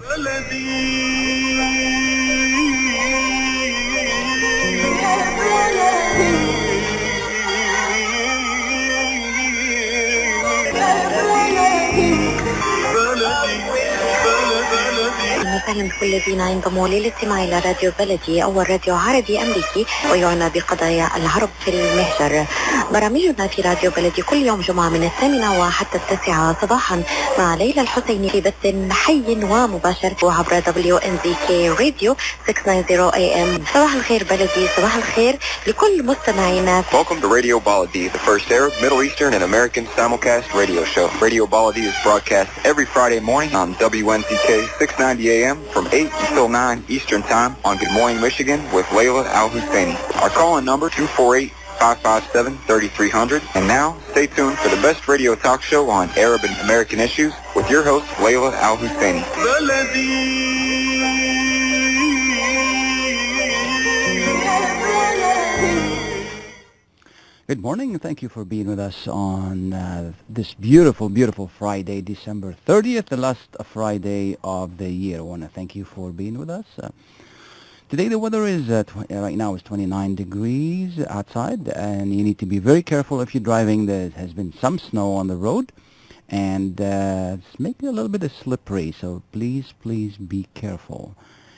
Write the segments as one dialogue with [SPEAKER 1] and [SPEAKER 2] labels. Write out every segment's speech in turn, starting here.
[SPEAKER 1] وسهلا بكل الذين ينضموا للاستماع إلى راديو بلدي أول راديو عربي أمريكي ويعنى بقضايا العرب في المهجر. برامجنا في راديو بلدي كل يوم جمعة من 8 وحتى 9 صباحا مع ليلى الحسيني في بث حي ومباشر وعبر wnzk راديو 690 AM. صباح الخير بلدي، صباح الخير لكل مستمعينا.
[SPEAKER 2] Welcome to Radio Baladi, the first Arab, Middle Eastern, and American simulcast radio show. Radio Baladi is broadcast every Friday morning on wnzk 690 AM from 8 until 9 Eastern Time on Good Morning Michigan with Layla Al-Husseini. Our call-in number 248-557-3300. And now, stay tuned for the best radio talk show on Arab and American issues with your host, Layla Al-Husseini.
[SPEAKER 3] Good morning, and thank you for being with us on this beautiful, beautiful Friday, December 30th, the last Friday of the year. I want to thank you for being with us. Today the weather is, right now is 29 degrees outside, and you need to be very careful if you're driving. There has been some snow on the road, and it's making it a little bit slippery, so please, please be careful.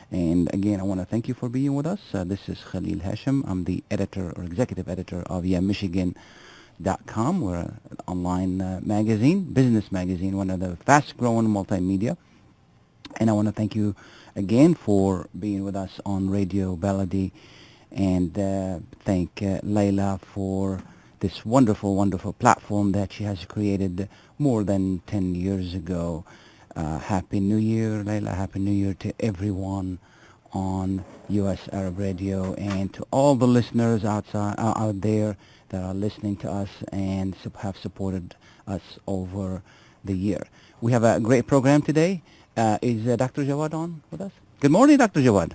[SPEAKER 3] And again, I want to thank you for being with us. This is Khalil Hachem. I'm the editor or executive editor of wdmv.com. We're an online magazine, business magazine, one of the fast-growing multimedia. And I want to thank you again for being with us on Radio Baladi, and thank Layla for this wonderful, wonderful platform that she has created more than 10 years ago. Happy New Year, Layla. Happy New Year to everyone on U.S. Arab Radio and to all the listeners out there that are listening to us and have supported us over the year. We have a great program today. Is Dr. Jawad on with us? Good morning, Dr. Jawad.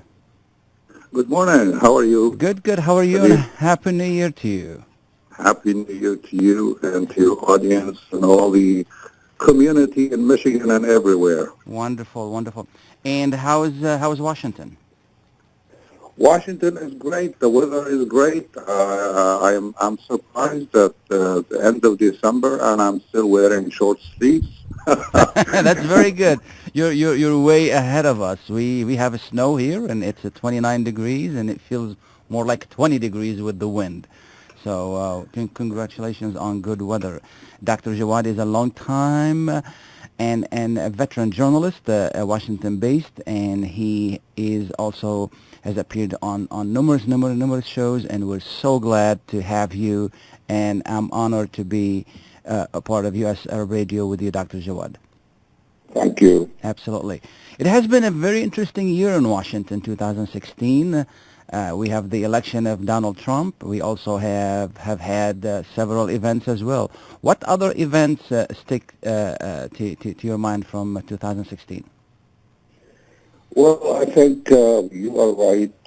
[SPEAKER 4] Good morning. How are you?
[SPEAKER 3] Good, good. How are you? And Happy New Year to you.
[SPEAKER 4] Happy New Year to you and to your audience and all the community in Michigan and everywhere.
[SPEAKER 3] Wonderful, wonderful. And how is Washington?
[SPEAKER 4] Washington is great. The weather is great. I'm surprised at the end of December, and I'm still wearing short sleeves.
[SPEAKER 3] That's very good. You're way ahead of us. We have snow here, and it's at 29 degrees, and it feels more like 20 degrees with the wind. So congratulations on good weather. Dr. Jawad is a long-time and a veteran journalist, Washington-based, and he is also has appeared on numerous shows, and we're so glad to have you, and I'm honored to be a part of U.S. Arab Radio with you, Dr. Jawad.
[SPEAKER 4] Thank you.
[SPEAKER 3] Absolutely. It has been a very interesting year in Washington, 2016. We have the election of Donald Trump. We also have had several events as well. What other events stick to your mind from 2016?
[SPEAKER 4] Well, I think you are right.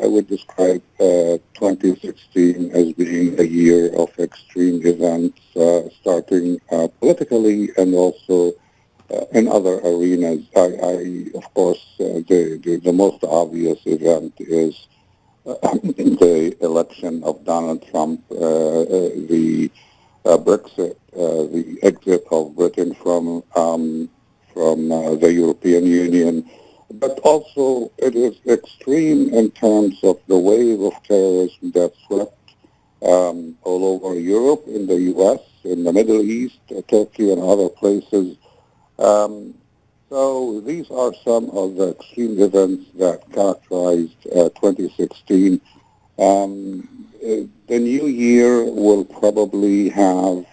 [SPEAKER 4] I would describe 2016 as being a year of extreme events, starting politically and also in other arenas. Of course, the most obvious event is the election of Donald Trump, the Brexit, the exit of Britain from the European Union. But also, it is extreme in terms of the wave of terrorism that swept all over Europe, in the U.S., in the Middle East, Turkey, and other places. So these are some of the extreme events that characterized 2016. The new year will probably have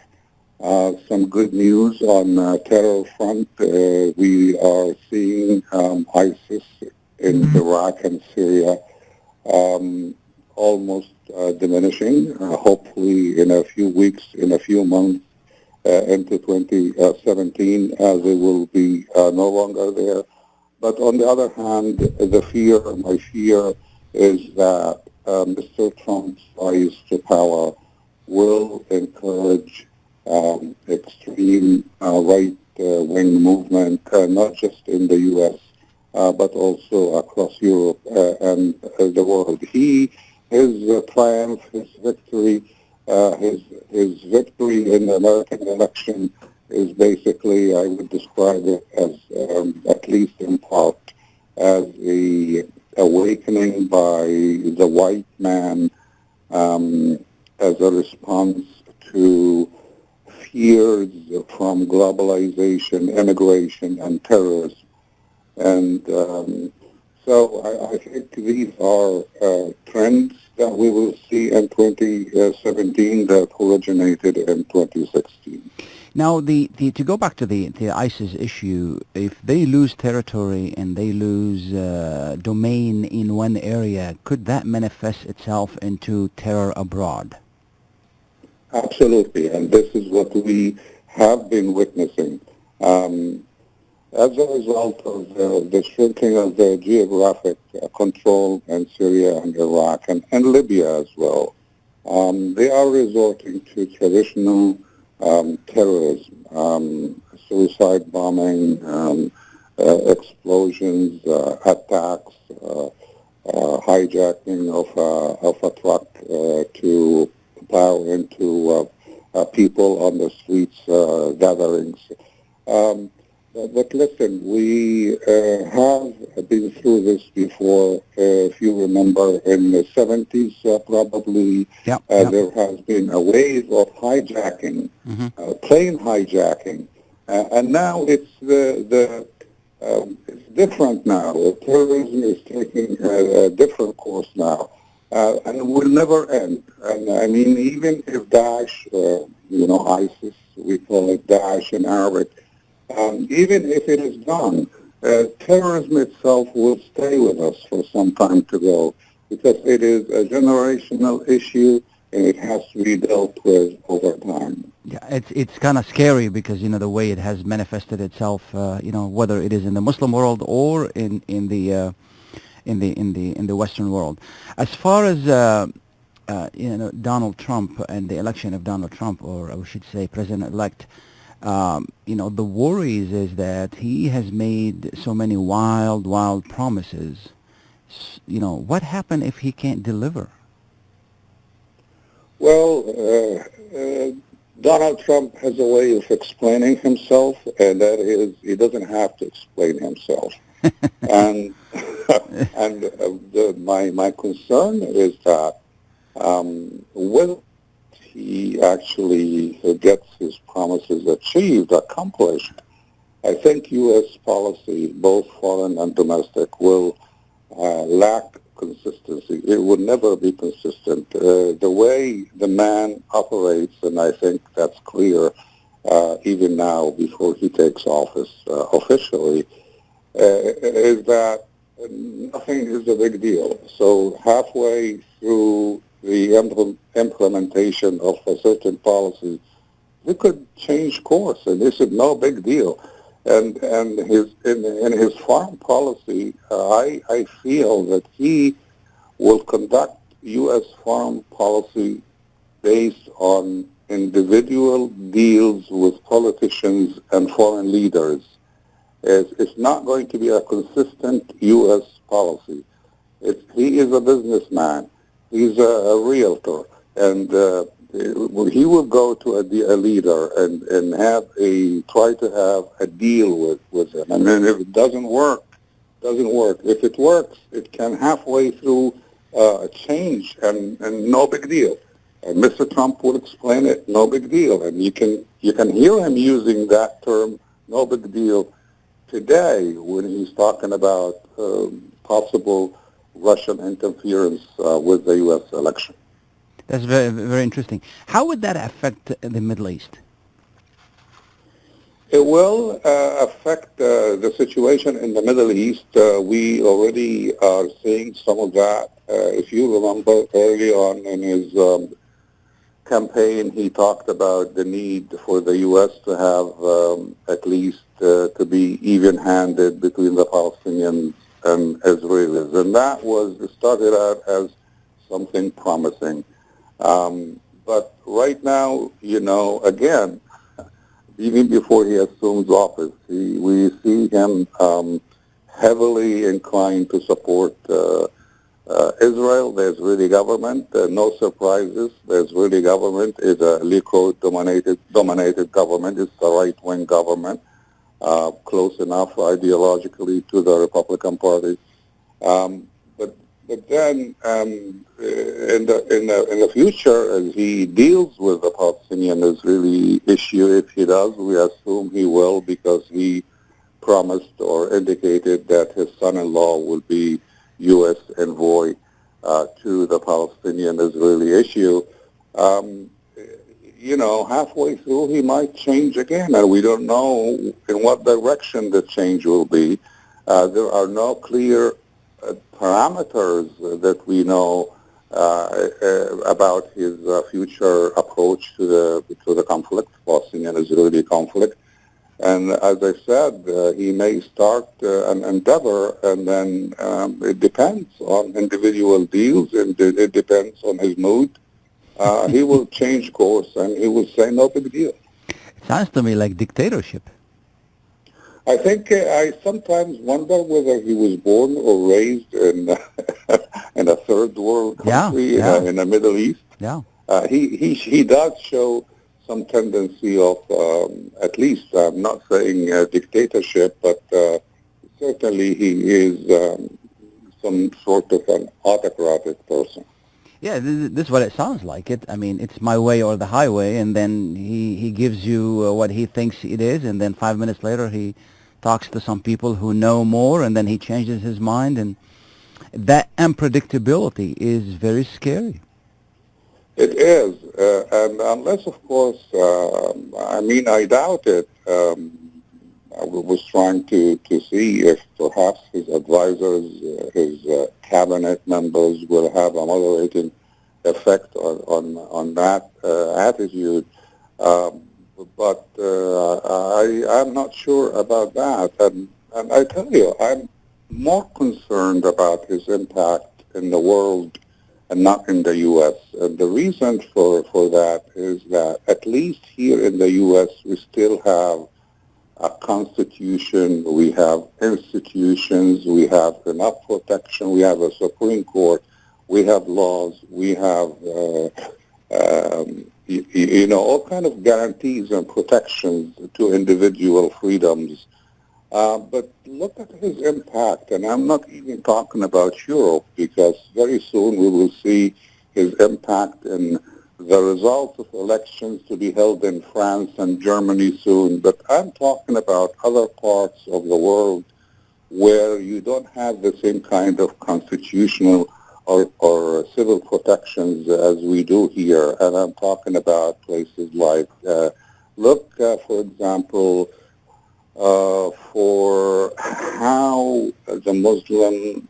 [SPEAKER 4] some good news on terror front. We are seeing ISIS in Iraq and Syria almost diminishing. Hopefully in a few weeks, in a few months, into 2017, they will be no longer there. But on the other hand, my fear is that Mr. Trump's rise to power will encourage extreme right right-wing movement, not just in the U.S., but also across Europe and the world. His triumph, his victory in the American election is basically, I would describe it as, at least in part, as a awakening by the white man as a response to fears from globalization, immigration, and terrorism. And so I think these are trends that we will see in 2017 that originated in 2016.
[SPEAKER 3] Now, to go back to the ISIS issue, if they lose territory and they lose domain in one area, could that manifest itself into terror abroad?
[SPEAKER 4] Absolutely, and this is what we have been witnessing. As a result of the shrinking of the geographic control in Syria and Iraq and Libya as well, they are resorting to traditional terrorism, suicide bombing, explosions, attacks, hijacking of a truck to plow into people on the streets gatherings. But listen, we have been through this before. If you remember, in the 70s, probably, there has been a wave of hijacking, plane hijacking, and now it's it's different now. Terrorism is taking a different course now, and it will never end. And I mean, even if Daesh, ISIS, we call it Daesh in Arabic. Even if it is gone, terrorism itself will stay with us for some time to go because it is a generational issue and it has to be dealt with over time.
[SPEAKER 3] Yeah, it's kind of scary because the way it has manifested itself, whether it is in the Muslim world or in the Western world. As far as Donald Trump and the election of Donald Trump, or I should say President-elect. The worries is that he has made so many wild promises. What happened if he can't deliver?
[SPEAKER 4] Well, Donald Trump has a way of explaining himself, and that is he doesn't have to explain himself. and my concern is that will he actually gets his promises achieved, accomplished, I think U.S. policy, both foreign and domestic, will lack consistency. It will never be consistent. The way the man operates, and I think that's clear even now before he takes office officially, is that nothing is a big deal. So halfway through the implementation of a certain policy, he could change course, and this is no big deal. And in his foreign policy, I feel that he will conduct U.S. foreign policy based on individual deals with politicians and foreign leaders. It's not going to be a consistent U.S. policy. He is a businessman. He's a realtor, and he will go to a leader and try to have a deal with him. And then if it doesn't work. If it works, it can halfway through change, and no big deal. And Mr. Trump will explain it, no big deal. And you can hear him using that term, no big deal, today when he's talking about possible Russian interference with the U.S. election.
[SPEAKER 3] That's very, very interesting. How would that affect the Middle East?
[SPEAKER 4] It will affect the situation in the Middle East. We already are seeing some of that. If you remember early on in his campaign, he talked about the need for the U.S. to have at least to be even-handed between the Palestinians and Israelis. And that started out as something promising. But right now, again, even before he assumes office. We see him heavily inclined to support Israel. The Israeli government. No surprises. The Israeli government is a Likud-dominated government. It's a right-wing government, close enough ideologically to the Republican Party. But then in the future, as he deals with the Palestinian-Israeli issue, if he does, we assume he will, because he promised or indicated that his son-in-law will be U.S. envoy to the Palestinian-Israeli issue. Halfway through, he might change again, and we don't know in what direction the change will be. There are no clear parameters that we know about his future approach to the conflict, Palestinian-Israeli conflict. And as I said, he may start an endeavor, and then it depends on individual deals, and it depends on his mood. He will change course, and he will say no big deal.
[SPEAKER 3] It sounds to me like dictatorship.
[SPEAKER 4] I think I sometimes wonder whether he was born or raised in in a third world country in the Middle East.
[SPEAKER 3] Yeah.
[SPEAKER 4] He does show some tendency of, at least I'm not saying dictatorship, but certainly he is some sort of an autocratic person.
[SPEAKER 3] Yeah, this is what it sounds like. I mean, it's my way or the highway, and then he gives you what he thinks it is, and then 5 minutes later he talks to some people who know more, and then he changes his mind, and that unpredictability is very scary.
[SPEAKER 4] It is, and unless, of course, I doubt it. I was trying to see if perhaps his advisors, his cabinet members will have a moderating effect on that attitude. But I'm not sure about that. And I tell you, I'm more concerned about his impact in the world and not in the U.S. And the reason for that is that at least here in the U.S. we still have a constitution, we have institutions, we have enough protection, we have a Supreme Court, we have laws, we have all kind of guarantees and protections to individual freedoms. But look at his impact, and I'm not even talking about Europe, because very soon we will see his impact in the results of elections to be held in France and Germany soon. But I'm talking about other parts of the world where you don't have the same kind of constitutional or civil protections as we do here. And I'm talking about places like, for example, for how the Muslim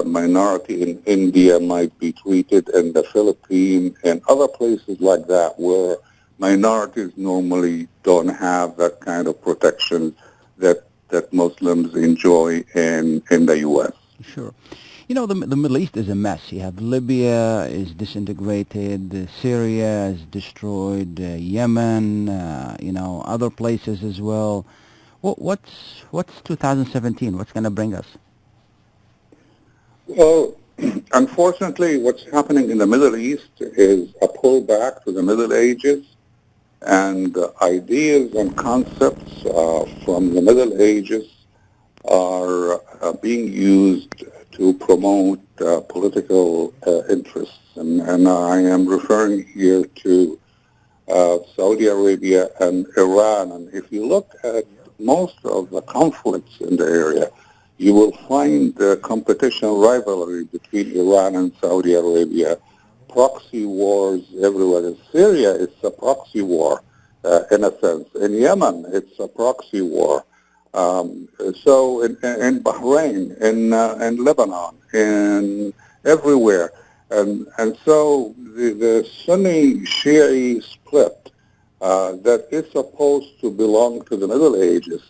[SPEAKER 4] minority in India might be treated, in the Philippines and other places like that, where minorities normally don't have that kind of protection that Muslims enjoy in the U.S.
[SPEAKER 3] Sure. You know, the Middle East is a mess. You have Libya is disintegrated, Syria is destroyed, Yemen, other places as well. What's 2017? What's going to bring us?
[SPEAKER 4] Well, unfortunately, what's happening in the Middle East is a pullback to the Middle Ages, and ideas and concepts from the Middle Ages are being used to promote political interests. And I am referring here to Saudi Arabia and Iran. And if you look at most of the conflicts in the area, you will find competition, rivalry between Iran and Saudi Arabia, proxy wars everywhere. In Syria, it's a proxy war, in a sense. In Yemen, it's a proxy war. So in Bahrain, in Lebanon, in everywhere. And so the Sunni-Shia split that is supposed to belong to the Middle Ages,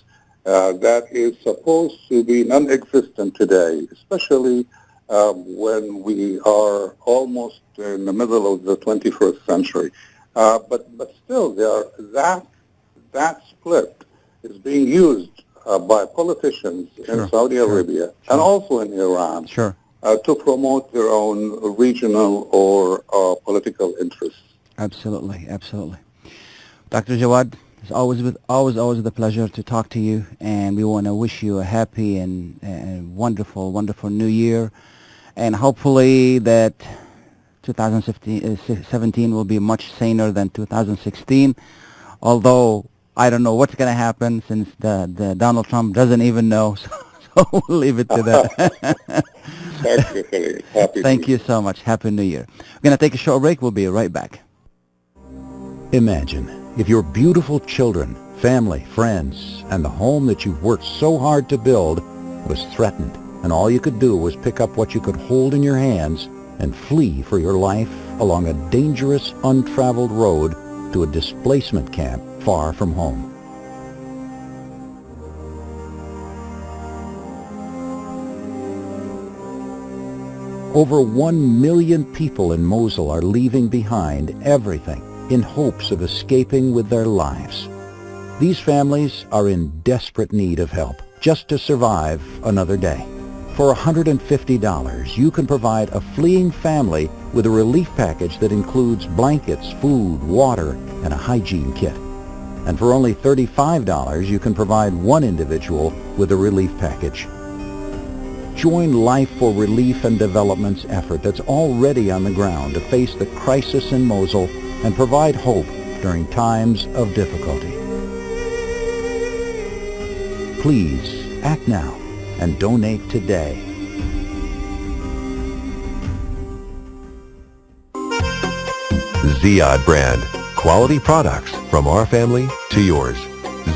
[SPEAKER 4] that is supposed to be non-existent today, especially when we are almost in the middle of the 21st century. But still, that split is being used by politicians in Saudi Arabia and also in Iran to promote their own regional or political interests.
[SPEAKER 3] Absolutely, absolutely. Dr. Jawad, it's always a pleasure to talk to you, and we want to wish you a happy and wonderful New Year, and hopefully that 2017 will be much saner than 2016, although I don't know what's going to happen since the Donald Trump doesn't even know, so we'll leave it to that.
[SPEAKER 4] Thank you, Khalil.
[SPEAKER 3] Thank you so much. Happy New Year. We're going to take a short break. We'll be right back.
[SPEAKER 5] Imagine if your beautiful children, family, friends, and the home that you've worked so hard to build was threatened, and all you could do was pick up what you could hold in your hands and flee for your life along a dangerous, untraveled road to a displacement camp far from home. Over 1 million people in Mosul are leaving behind everything in hopes of escaping with their lives. These families are in desperate need of help just to survive another day. For $150, you can provide a fleeing family with a relief package that includes blankets, food, water, and a hygiene kit. And for only $35, you can provide one individual with a relief package. Join Life for Relief and Development's effort that's already on the ground to face the crisis in Mosul and provide hope during times of difficulty. Please act now and donate today.
[SPEAKER 6] Ziyad brand. Quality products from our family to yours.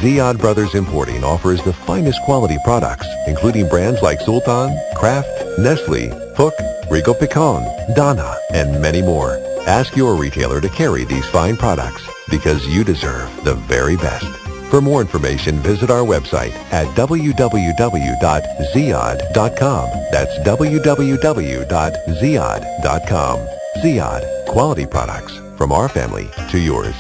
[SPEAKER 6] Ziyad Brothers Importing offers the finest quality products, including brands like Sultan, Kraft, Nestle, Hook, Rico Picon, Donna, and many more. Ask your retailer to carry these fine products because you deserve the very best. For more information, visit our website at www.ziyad.com. That's www.ziyad.com. Ziyad, quality products from our family to yours.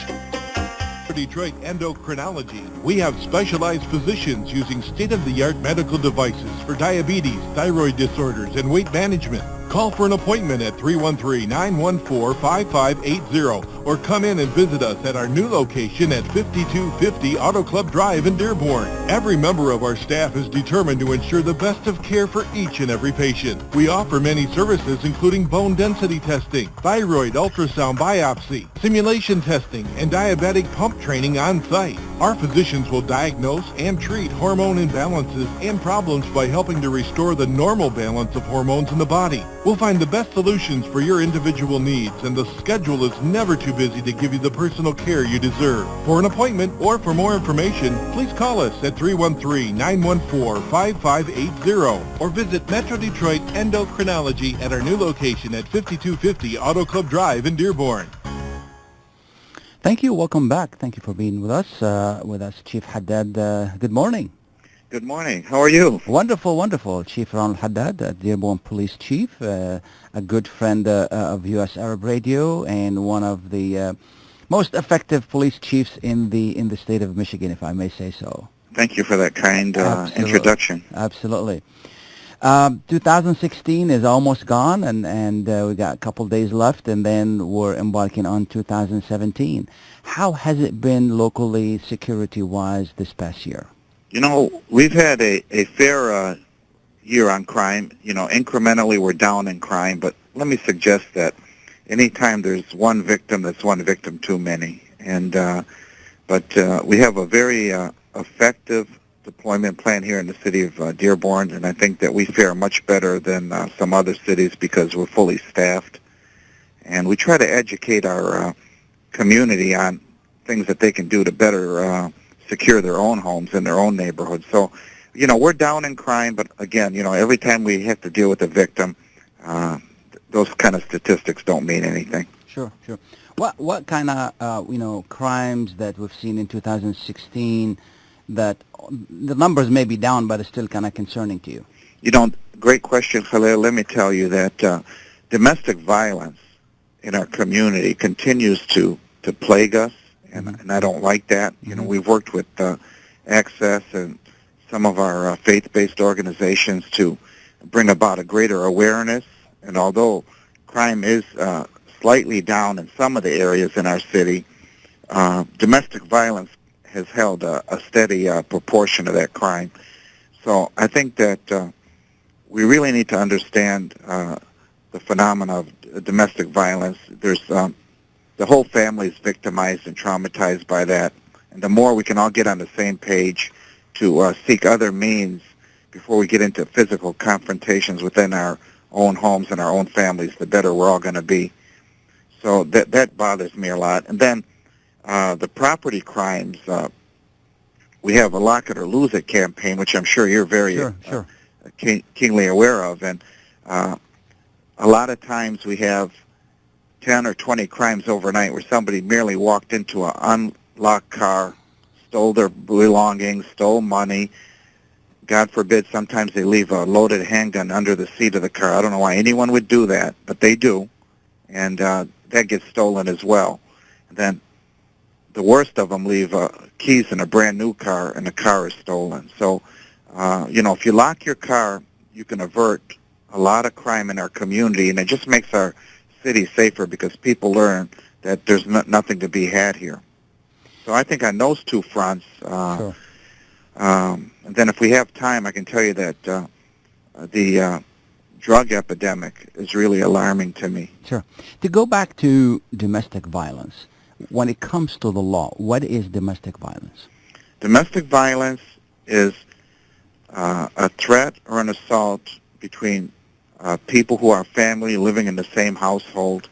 [SPEAKER 7] Detroit Endocrinology. We have specialized physicians using state-of-the-art medical devices for diabetes, thyroid disorders, and weight management. Call for an appointment at 313-914-5580 or come in and visit us at our new location at 5250 Auto Club Drive in Dearborn. Every member of our staff is determined to ensure the best of care for each and every patient. We offer many services including bone density testing, thyroid ultrasound biopsy, simulation testing, and diabetic pump training on site. Our physicians will diagnose and treat hormone imbalances and problems by helping to restore the normal balance of hormones in the body. We'll find the best solutions for your individual needs, and the schedule is never too busy to give you the personal care you deserve. For an appointment or for more information, please call us at 313-914-5580 or visit Metro Detroit Endocrinology at our new location at 5250 Auto Club Drive in Dearborn.
[SPEAKER 3] Thank you. Welcome back. Thank you for being with us, Chief Haddad. Good morning.
[SPEAKER 8] Good morning. How are you?
[SPEAKER 3] Wonderful, wonderful. Chief Ronald Haddad, Dearborn Police Chief, a good friend of U.S. Arab Radio, and one of the most effective police chiefs in the state of Michigan, if I may say so.
[SPEAKER 8] Thank you for that kind introduction.
[SPEAKER 3] Absolutely. 2016 is almost gone, and we got a couple days left, and then we're embarking on 2017. How has it been locally, security-wise, this past year?
[SPEAKER 8] You know, we've had a fair year on crime. You know, incrementally we're down in crime, but let me suggest that anytime there's one victim, that's one victim too many. And but we have a very effective deployment plan here in the city of Dearborn, and I think that we fare much better than some other cities because we're fully staffed. And we try to educate our community on things that they can do to better secure their own homes in their own neighborhoods. So, you know, we're down in crime, but again, you know, every time we have to deal with a victim, those kind of statistics don't mean anything.
[SPEAKER 3] Sure. What kind of, crimes that we've seen in 2016 that the numbers may be down, but it's still kind of concerning to you?
[SPEAKER 8] You know, great question, Khalil. Let me tell you that domestic violence in our community continues to plague us, and I don't like that. You know, we've worked with Access and some of our faith-based organizations to bring about a greater awareness. And although crime is slightly down in some of the areas in our city, domestic violence has held a steady proportion of that crime. So I think that we really need to understand the phenomena of domestic violence. There's the whole family is victimized and traumatized by that. And the more we can all get on the same page to seek other means before we get into physical confrontations within our own homes and our own families, the better we're all going to be. So that bothers me a lot. And then the property crimes, we have a Lock It or Lose It campaign, which I'm sure you're very keenly aware of. And a lot of times we have 10 or 20 crimes overnight where somebody merely walked into an unlocked car, stole their belongings, stole money. God forbid, sometimes they leave a loaded handgun under the seat of the car. I don't know why anyone would do that, but they do. And that gets stolen as well. And then the worst of them leave keys in a brand new car, and the car is stolen. So, if you lock your car, you can avert a lot of crime in our community, and it just makes our city safer because people learn that there's nothing to be had here. So I think on those two fronts, and then if we have time, I can tell you that the drug epidemic is really alarming to me.
[SPEAKER 3] Sure. To go back to domestic violence, when it comes to the law, what is domestic violence?
[SPEAKER 8] Domestic violence is a threat or an assault between people who are family living in the same household.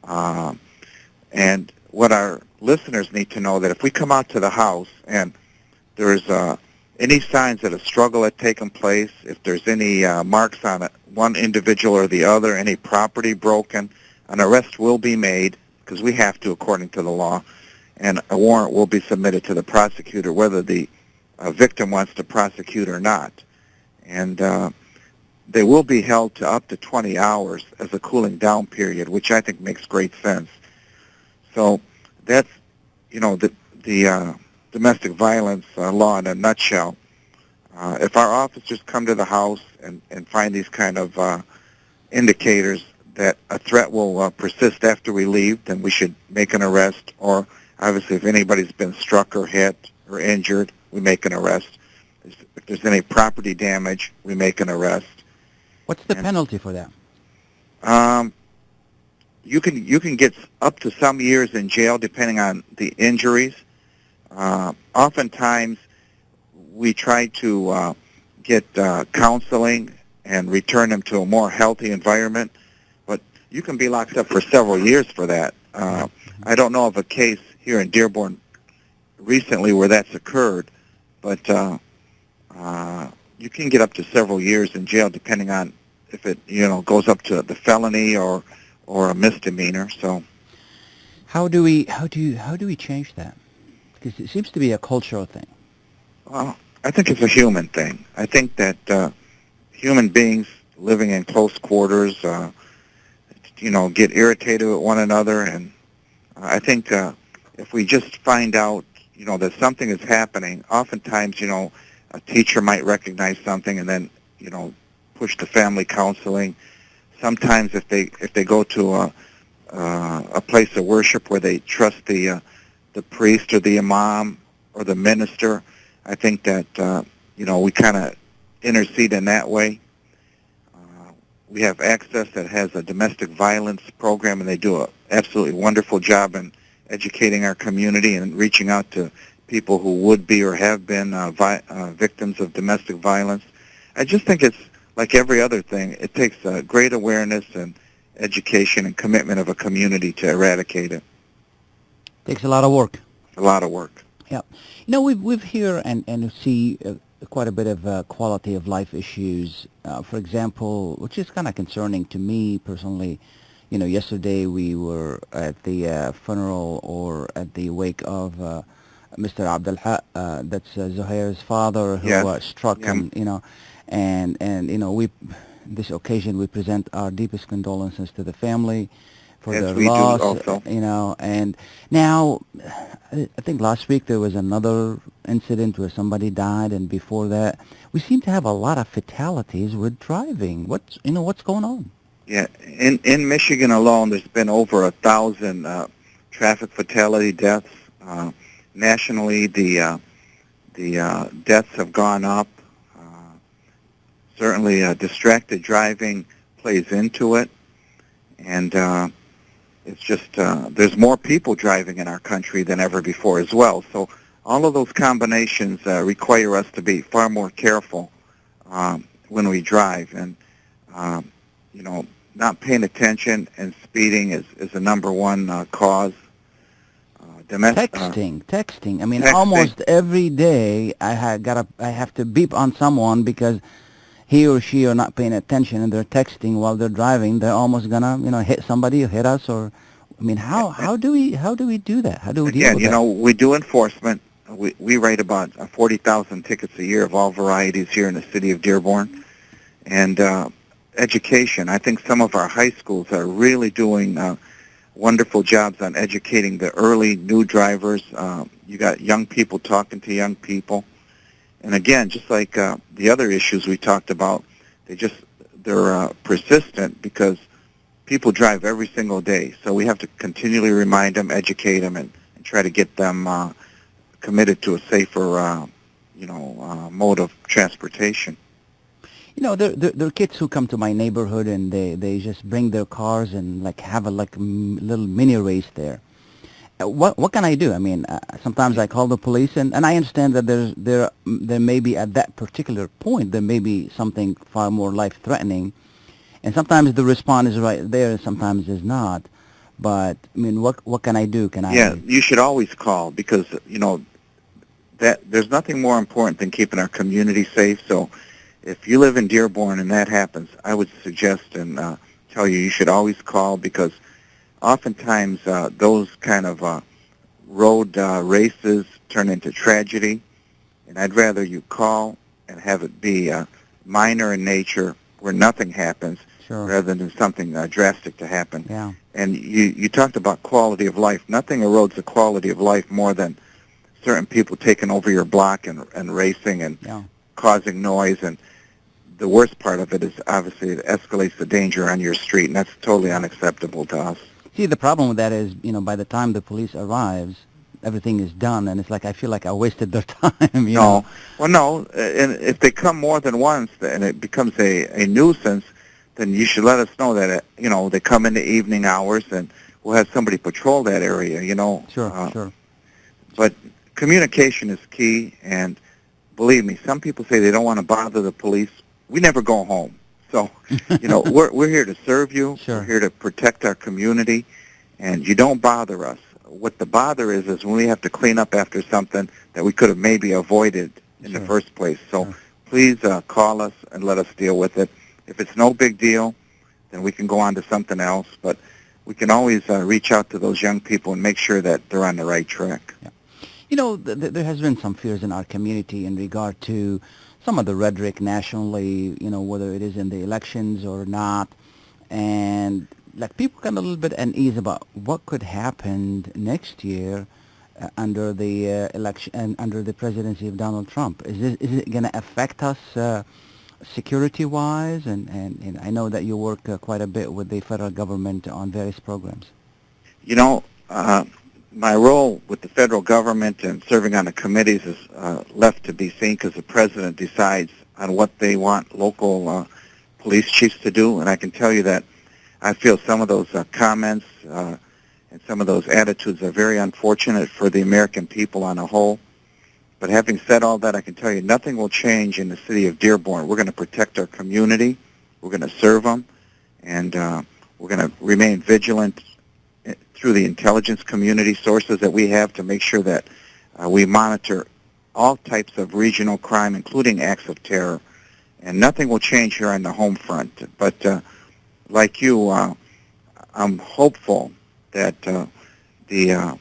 [SPEAKER 8] And what our listeners need to know that if we come out to the house and there's any signs that a struggle had taken place, if there's any marks on it, one individual or the other, any property broken, an arrest will be made, because we have to according to the law, and a warrant will be submitted to the prosecutor whether the victim wants to prosecute or not. And they will be held to up to 20 hours as a cooling down period, which I think makes great sense. So that's, the domestic violence law in a nutshell. If our officers come to the house and find these kind of indicators that a threat will persist after we leave, then we should make an arrest. Or obviously if anybody's been struck or hit or injured, we make an arrest. If there's any property damage, we make an arrest.
[SPEAKER 3] What's the penalty for that?
[SPEAKER 8] You can get up to some years in jail depending on the injuries. Oftentimes, we try to get counseling and return them to a more healthy environment, but you can be locked up for several years for that. I don't know of a case here in Dearborn recently where that's occurred, but you can get up to several years in jail depending on if it goes up to the felony or a misdemeanor. So
[SPEAKER 3] how do we change that? Because it seems to be a cultural thing.
[SPEAKER 8] Well, I think it's a human thing. I think that human beings living in close quarters, get irritated with one another, and I think if we just find out, that something is happening, oftentimes, a teacher might recognize something and then, push to family counseling. Sometimes if they go to a place of worship where they trust the priest or the imam or the minister, I think that, we kind of intercede in that way. We have Access that has a domestic violence program, and they do an absolutely wonderful job in educating our community and reaching out to people who would be or have been victims of domestic violence. I just think it's like every other thing. It takes great awareness and education and commitment of a community to eradicate it.
[SPEAKER 3] Takes a lot of work.
[SPEAKER 8] A lot of work.
[SPEAKER 3] Yeah. We've hear and see quite a bit of quality of life issues. For example, which is kind of concerning to me personally. Yesterday we were at the funeral or at the wake of Mr. Abdel that's Zuhair's father who was struck, and this occasion we present our deepest condolences to the family. for
[SPEAKER 8] As
[SPEAKER 3] their
[SPEAKER 8] we do
[SPEAKER 3] loss,
[SPEAKER 8] also.
[SPEAKER 3] and now, I think last week there was another incident where somebody died, and before that, we seem to have a lot of fatalities with driving. What's going on?
[SPEAKER 8] Yeah, in Michigan alone, there's been over 1,000 traffic fatality deaths. Nationally, the deaths have gone up. Certainly, distracted driving plays into it, and it's just there's more people driving in our country than ever before as well. So all of those combinations require us to be far more careful when we drive, and not paying attention and speeding is the number one cause.
[SPEAKER 3] Texting. I mean, almost every day I have to beep on someone because he or she are not paying attention and they're texting while they're driving. They're almost gonna hit somebody or hit us, or I mean, how do we do that? How do we deal with that?
[SPEAKER 8] We do enforcement. We write about 40,000 tickets a year of all varieties here in the city of Dearborn, and education. I think some of our high schools are really doing wonderful jobs on educating the early new drivers. You got young people talking to young people. And again, just like the other issues we talked about, they're persistent because people drive every single day. So we have to continually remind them, educate them, and try to get them committed to a safer, mode of transportation.
[SPEAKER 3] There are kids who come to my neighborhood and they just bring their cars and have a little mini race there. What can I do? I mean, sometimes I call the police, and I understand that there may be at that particular point there may be something far more life-threatening, and sometimes the response is right there, and sometimes it's not. But I mean, what can I do?
[SPEAKER 8] You should always call because that there's nothing more important than keeping our community safe. So if you live in Dearborn and that happens, I would suggest and tell you should always call, because oftentimes those kind of road races turn into tragedy, and I'd rather you call and have it be minor in nature where nothing happens, rather than something drastic to happen.
[SPEAKER 3] Yeah.
[SPEAKER 8] And you talked about quality of life. Nothing erodes the quality of life more than certain people taking over your block and racing and causing noise. And the worst part of it is obviously it escalates the danger on your street, and that's totally unacceptable to us.
[SPEAKER 3] See, the problem with that is, by the time the police arrives, everything is done, and it's like I feel like I wasted their time.
[SPEAKER 8] No. Well, no, and if they come more than once and it becomes a nuisance, then you should let us know that, they come in the evening hours, and we'll have somebody patrol that area,
[SPEAKER 3] Sure.
[SPEAKER 8] But communication is key, and believe me, some people say they don't want to bother the police. We never go home. So, we're here to serve you.
[SPEAKER 3] Sure.
[SPEAKER 8] We're here to protect our community, and you don't bother us. What the bother is when we have to clean up after something that we could have maybe avoided in the first place. So please call us and let us deal with it. If it's no big deal, then we can go on to something else. But we can always reach out to those young people and make sure that they're on the right track.
[SPEAKER 3] Yeah. There has been some fears in our community in regard to some of the rhetoric nationally, whether it is in the elections or not, and people got a little bit uneasy about what could happen next year under the election and under the presidency of Donald Trump. Is it going to affect us security-wise? And I know that you work quite a bit with the federal government on various programs.
[SPEAKER 8] My role with the federal government and serving on the committees is left to be seen, because the president decides on what they want local police chiefs to do. And I can tell you that I feel some of those comments and some of those attitudes are very unfortunate for the American people on a whole. But having said all that, I can tell you nothing will change in the city of Dearborn. We're going to protect our community. We're going to serve them. And we're going to remain vigilant through the intelligence community sources that we have to make sure that we monitor all types of regional crime, including acts of terror. And nothing will change here on the home front. But like you, I'm hopeful that the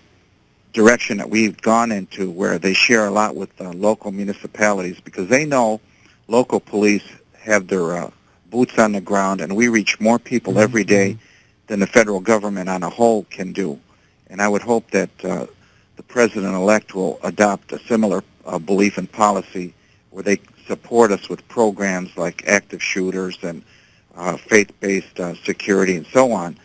[SPEAKER 8] direction that we've gone into, where they share a lot with local municipalities, because they know local police have their boots on the ground, and we reach more people every day than the federal government on a whole can do. And I would hope that the President-elect will adopt a similar belief and policy where they support us with programs like active shooters and faith-based security and so on,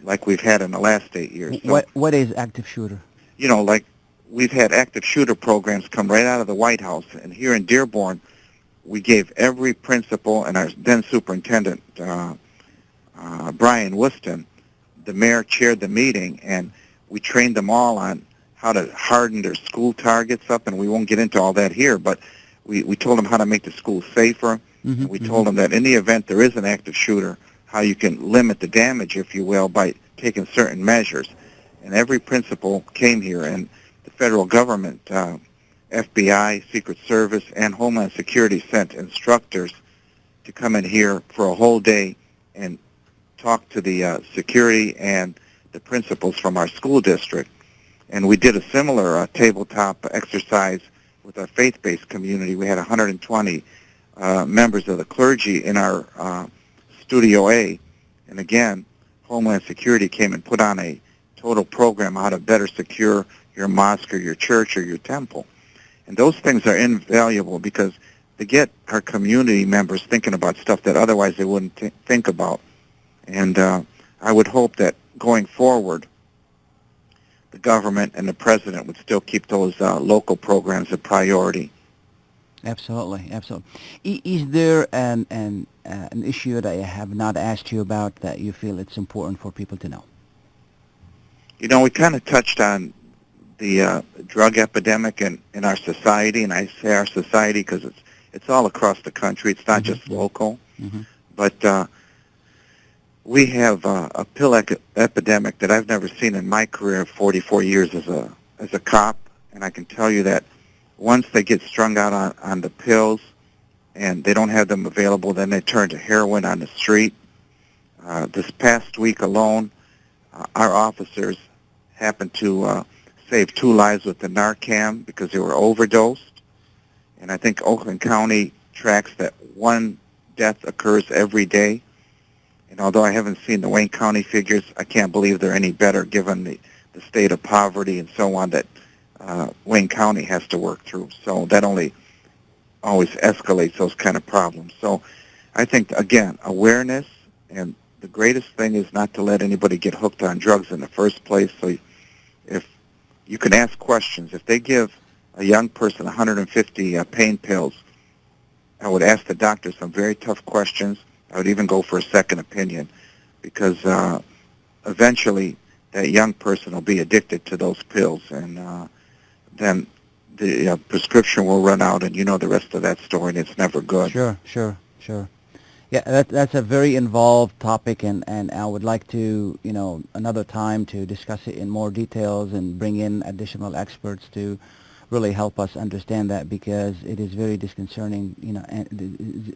[SPEAKER 8] like we've had in the last 8 years. So,
[SPEAKER 3] What is active shooter?
[SPEAKER 8] you know, like we've had active shooter programs come right out of the White House. And here in Dearborn, we gave every principal and our then superintendent, Brian Whiston, the mayor chaired the meeting, and we trained them all on how to harden their school targets up, and we won't get into all that here, but we told them how to make the schools safer. And we told them that in the event there is an active shooter, how you can limit the damage, if you will, by taking certain measures. And every principal came here, and the federal government, FBI, Secret Service, and Homeland Security sent instructors to come in here for a whole day and talk to the security and the principals from our school district. And we did a similar tabletop exercise with our faith-based community. We had 120 members of the clergy in our Studio A. And again, Homeland Security came and put on a total program on how to better secure your mosque or your church or your temple. And those things are invaluable because they get our community members thinking about stuff that otherwise they wouldn't think about. And I would hope that going forward, the government and the president would still keep those local programs a priority.
[SPEAKER 3] Absolutely, absolutely. Is there an issue that I have not asked you about that you feel it's important for people to know?
[SPEAKER 8] You know, we kind of touched on the drug epidemic in our society, and I say our society because it's all across the country. It's not just local. But we have a pill epidemic that I've never seen in my career of 44 years as a cop, and I can tell you that once they get strung out on the pills and they don't have them available, then they turn to heroin on the street. This past week alone, our officers happened to save 2 lives with the Narcan because they were overdosed. And I think Oakland County tracks that 1 death occurs every day. And although I haven't seen the Wayne County figures, I can't believe they're any better given the state of poverty and so on that Wayne County has to work through. So that only always escalates those kind of problems. So I think, again, awareness, and the greatest thing is not to let anybody get hooked on drugs in the first place. So if you can ask questions, if they give a young person 150 pain pills, I would ask the doctor some very tough questions. I would even go for a second opinion because eventually that young person will be addicted to those pills, and then the prescription will run out, and you know the rest of that story, and it's never good.
[SPEAKER 3] Sure. Yeah, that's a very involved topic, and I would like to, another time to discuss it in more details and bring in additional experts to really help us understand that, because it is very disconcerting, and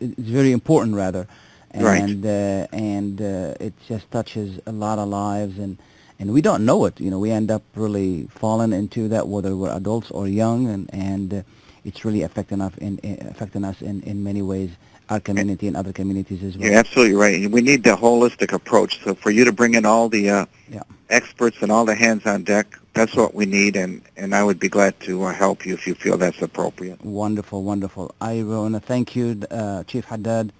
[SPEAKER 3] it's very important rather. And it just touches a lot of lives, and we don't know it. We end up really falling into that, whether we're adults or young, and it's really affecting us in many ways, our community and other communities as well.
[SPEAKER 8] You're absolutely right. We need the holistic approach. So for you to bring in all the experts and all the hands on deck, that's what we need, and I would be glad to help you if you feel that's appropriate.
[SPEAKER 3] Wonderful. I want to thank you, Chief Haddad,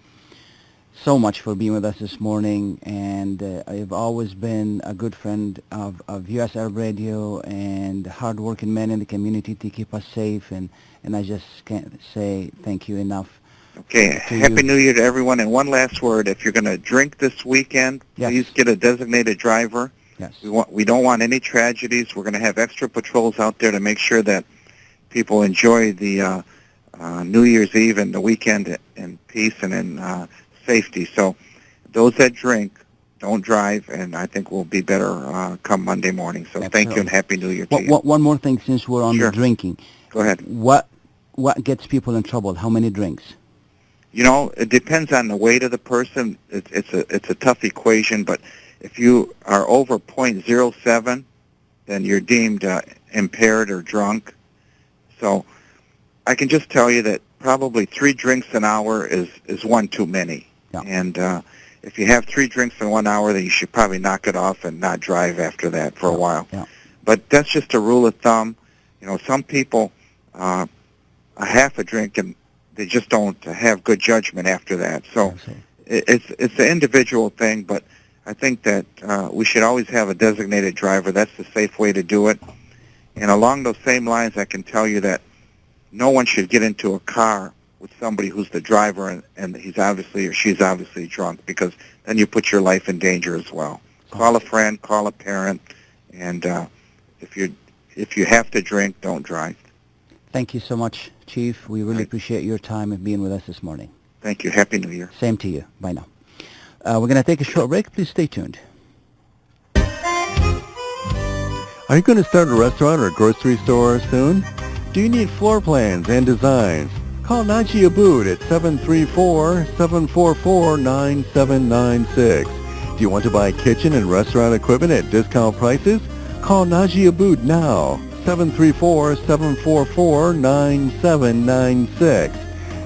[SPEAKER 3] so much for being with us this morning, and I've always been a good friend of U.S. Arab Radio and hard-working men in the community to keep us safe, and I just can't say thank you enough.
[SPEAKER 8] Okay, Happy New Year to everyone, and one last word. If you're going to drink this weekend, please get a designated driver.
[SPEAKER 3] Yes.
[SPEAKER 8] We don't want any tragedies. We're going to have extra patrols out there to make sure that people enjoy the New Year's Eve and the weekend in peace and in safety. So those that drink, don't drive, and I think we'll be better come Monday morning. So thank you, and Happy New Year to you.
[SPEAKER 3] One more thing, since we're on the drinking.
[SPEAKER 8] Go ahead.
[SPEAKER 3] What gets people in trouble? How many drinks?
[SPEAKER 8] It depends on the weight of the person. It's a tough equation, but if you are over 0.07, then you're deemed impaired or drunk. So I can just tell you that probably 3 drinks an hour is one too many. Yeah. And if you have 3 drinks in 1 hour, then you should probably knock it off and not drive after that for a while.
[SPEAKER 3] Yeah.
[SPEAKER 8] But that's just a rule of thumb. You know, some people, a half a drink, and they just don't have good judgment after that. So it's an individual thing, but I think that we should always have a designated driver. That's the safe way to do it. And along those same lines, I can tell you that no one should get into a car with somebody who's the driver and he's obviously or she's obviously drunk, because then you put your life in danger as well. Call a friend, call a parent, and if you have to drink, don't drive.
[SPEAKER 3] Thank you so much, Chief. We really appreciate your time and being with us this morning.
[SPEAKER 8] Thank you. Happy New Year.
[SPEAKER 3] Same to you. Bye now. We're going to take a short break. Please stay tuned.
[SPEAKER 6] Are you going to start a restaurant or grocery store soon? Do you need floor plans and designs? Call Naji Abood at 734-744-9796. Do you want to buy kitchen and restaurant equipment at discount prices? Call Naji Abood now, 734-744-9796.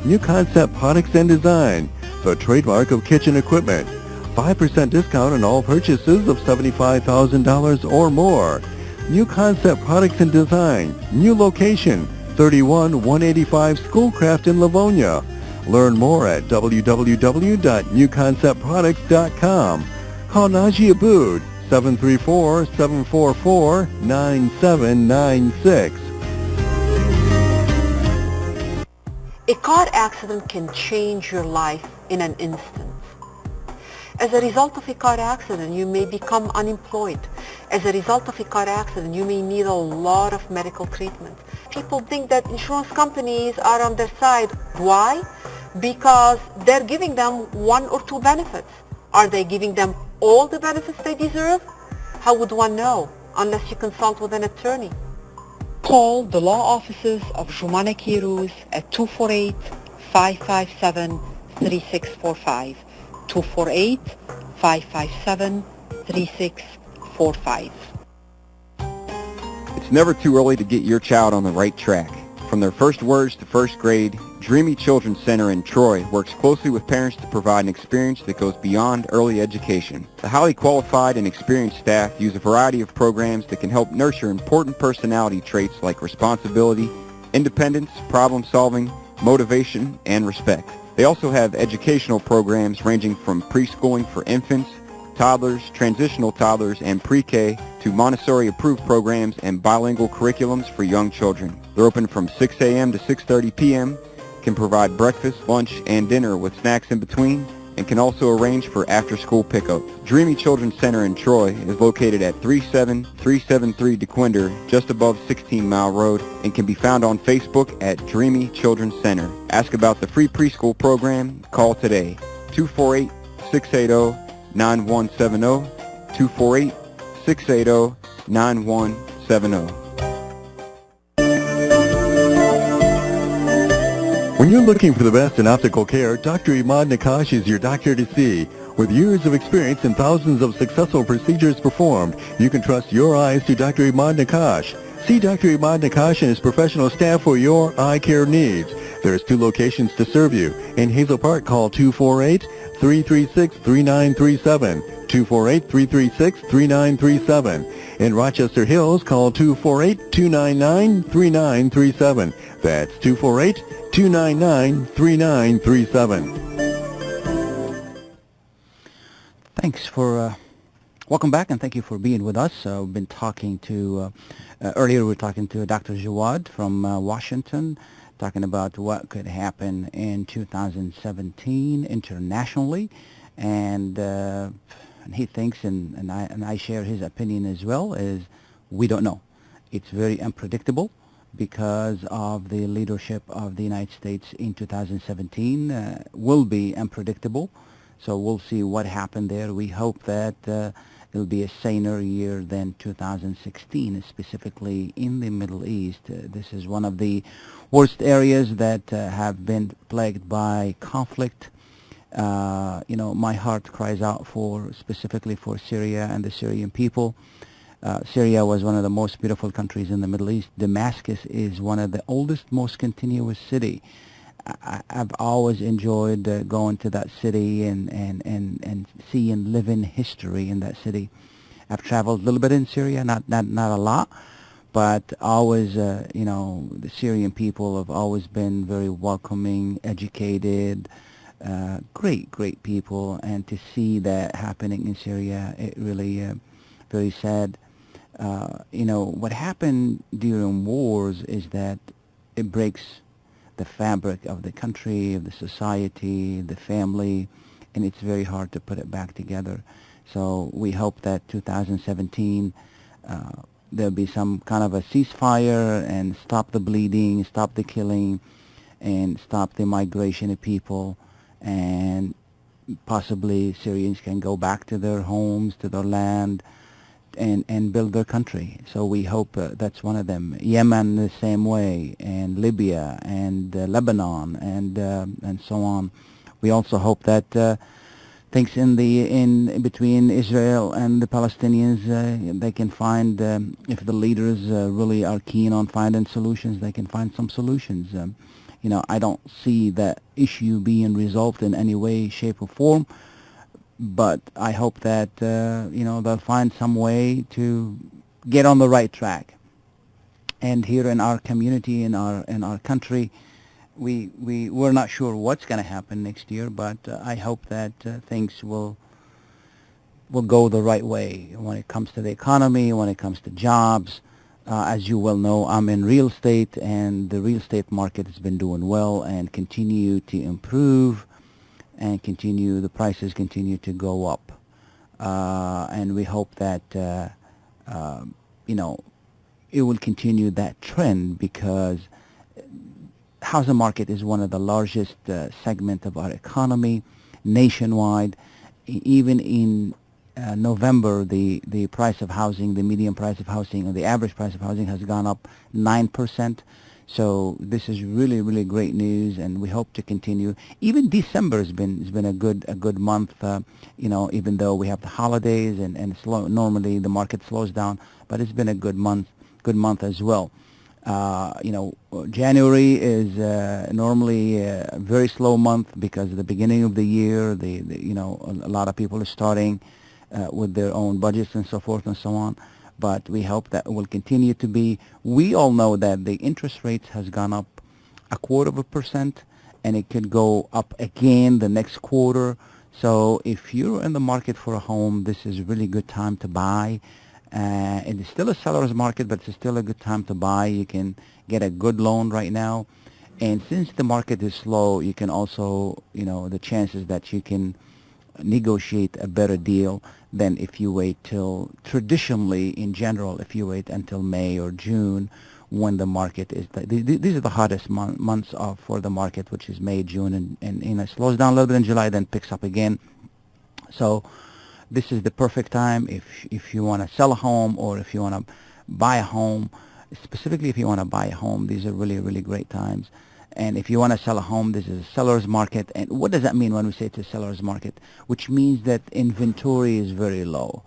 [SPEAKER 6] New Concept Products and Design, the trademark of kitchen equipment. 5% discount on all purchases of $75,000 or more. New Concept Products and Design, new location, 31185 Schoolcraft in Livonia. Learn more at www.newconceptproducts.com. Call Naji Abood, 734-744-9796.
[SPEAKER 9] A car accident can change your life in an instant. As a result of a car accident, you may become unemployed. As a result of a car accident, you may need a lot of medical treatment. People think that insurance companies are on their side. Why? Because they're giving them 1 or 2 benefits. Are they giving them all the benefits they deserve? How would one know unless you consult with an attorney? Call the law offices of Jumana Kiruz at 248-557-3645. 248-557-3645.
[SPEAKER 2] It's never too early to get your child on the right track. From their first words to first grade, Dreamy Children's Center in Troy works closely with parents to provide an experience that goes beyond early education. The highly qualified and experienced staff use a variety of programs that can help nurture important personality traits like responsibility, independence, problem solving, motivation, and respect. They also have educational programs ranging from preschooling for infants, toddlers, transitional toddlers, and pre-K to Montessori-approved programs and bilingual curriculums for young children. They're open from 6 a.m. to 6:30 p.m., can provide breakfast, lunch, and dinner with snacks in between, and can also arrange for after-school pickup. Dreamy Children's Center in Troy is located at 37373 DeQuinder, just above 16 Mile Road, and can be found on Facebook at Dreamy Children's Center. Ask about the free preschool program. Call today, 248-680-9170, 248-680-9170.
[SPEAKER 6] When you're looking for the best in optical care, Dr. Imad Nakash is your doctor to see. With years of experience and thousands of successful procedures performed, you can trust your eyes to Dr. Imad Nakash. See Dr. Imad Nakash and his professional staff for your eye care needs. There's 2 locations to serve you. In Hazel Park, call 248-336-3937. 248-336-3937. In Rochester Hills, call 248-299-3937. That's 248-299-3937.
[SPEAKER 3] Thanks for, welcome back, and thank you for being with us. We've been talking to, earlier we were talking to Dr. Jawad from Washington, talking about what could happen in 2017 internationally, and he thinks, and I share his opinion as well, is we don't know. It's very unpredictable because of the leadership of the United States in 2017 will be unpredictable. So we'll see what happened there. We hope that it'll be a saner year than 2016, specifically in the Middle East. This is one of the worst areas that have been plagued by conflict. My heart cries out specifically for Syria and the Syrian people. Syria was one of the most beautiful countries in the Middle East. Damascus is one of the oldest, most continuous city. I've always enjoyed going to that city and seeing living history in that city. I've traveled a little bit in Syria, not a lot, but always, the Syrian people have always been very welcoming, educated, great people, and to see that happening in Syria, it really very sad. What happened during wars is that it breaks the fabric of the country, of the society, the family, and it's very hard to put it back together. So we hope that 2017 there'll be some kind of a ceasefire and stop the bleeding, stop the killing, and stop the migration of people, and possibly Syrians can go back to their homes, to their land, and build their country. So we hope that's one of them. Yemen the same way, and Libya, and Lebanon, and so on. We also hope that things in between Israel and the Palestinians, they can find, if the leaders really are keen on finding solutions, they can find some solutions. I don't see that issue being resolved in any way, shape, or form, but I hope that they'll find some way to get on the right track. And here in our community, in our country, we're not sure what's going to happen next year, but I hope that things will go the right way when it comes to the economy, when it comes to jobs. As you well know, I'm in real estate, and the real estate market has been doing well and continue to improve, and the prices continue to go up. And we hope that it will continue that trend, because housing market is one of the largest segment of our economy nationwide. Even in November, the price of housing, the median price of housing, or the average price of housing has gone up 9%. So this is really great news, and we hope to continue. Even December has been a good month. Even though we have the holidays and normally the market slows down, but it's been a good month as well. January is normally a very slow month because at the beginning of the year, a lot of people are starting with their own budgets and so forth and so on. But we hope that it will continue to be. We all know that the interest rates has gone up 0.25%, and it could go up again the next quarter. So if you're in the market for a home, this is a really good time to buy. It is still a seller's market, but it's still a good time to buy. You can get a good loan right now. And since the market is slow, you can also, the chances that you can negotiate a better deal than if you wait till, traditionally, in general, if you wait until May or June, when the market is, these are the hottest months for the market, which is May, June, and it slows down a little bit in July, then picks up again. So this is the perfect time if you want to sell a home, or if you want to buy a home. Specifically, if you want to buy a home, these are really great times. And if you want to sell a home, this is a seller's market. And what does that mean when we say it's a seller's market? Which means that inventory is very low.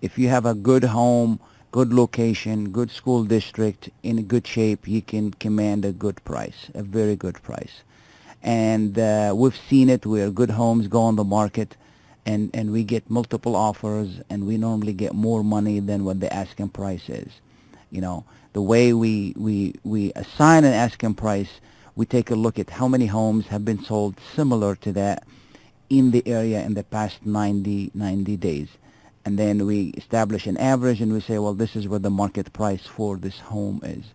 [SPEAKER 3] If you have a good home, good location, good school district, in a good shape, you can command a good price, a very good price. And we've seen it where good homes go on the market, and we get multiple offers, and we normally get more money than what the asking price is. The way we assign an asking price, we take a look at how many homes have been sold similar to that in the area in the past 90 days. And then we establish an average, and we say, well, this is what the market price for this home is.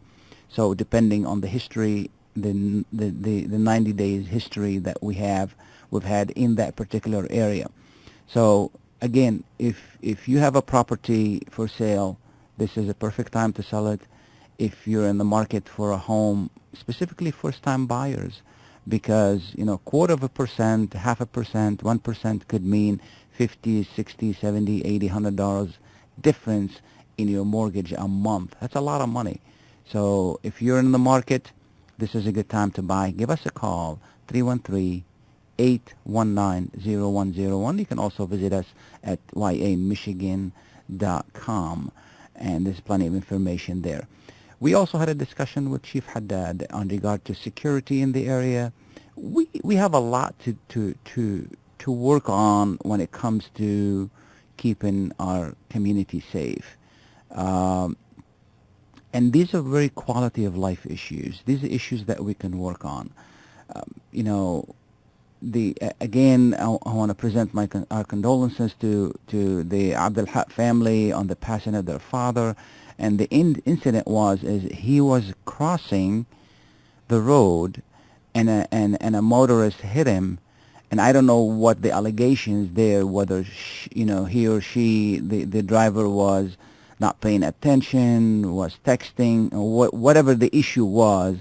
[SPEAKER 3] So depending on the history, the 90 days history that we've had in that particular area. So again, if you have a property for sale, this is a perfect time to sell it. If you're in the market for a home, specifically first-time buyers, because 0.25%, 0.5%, 1% could mean $50, $60, $70, $80, $100 difference in your mortgage a month. That's a lot of money. So if you're in the market, this is a good time to buy. Give us a call, 313-819-0101. You can also visit us at yamichigan.com, and there's plenty of information there. We also had a discussion with Chief Haddad on regard to security in the area. we have a lot to work on when it comes to keeping our community safe. And these are very quality of life issues. These are issues that we can work on. Again, I want to present our condolences to the Abdel Haq family on the passing of their father. And the incident is he was crossing the road, and a motorist hit him. And I don't know what the allegations there, whether he or she, the driver was not paying attention, was texting, or whatever the issue was,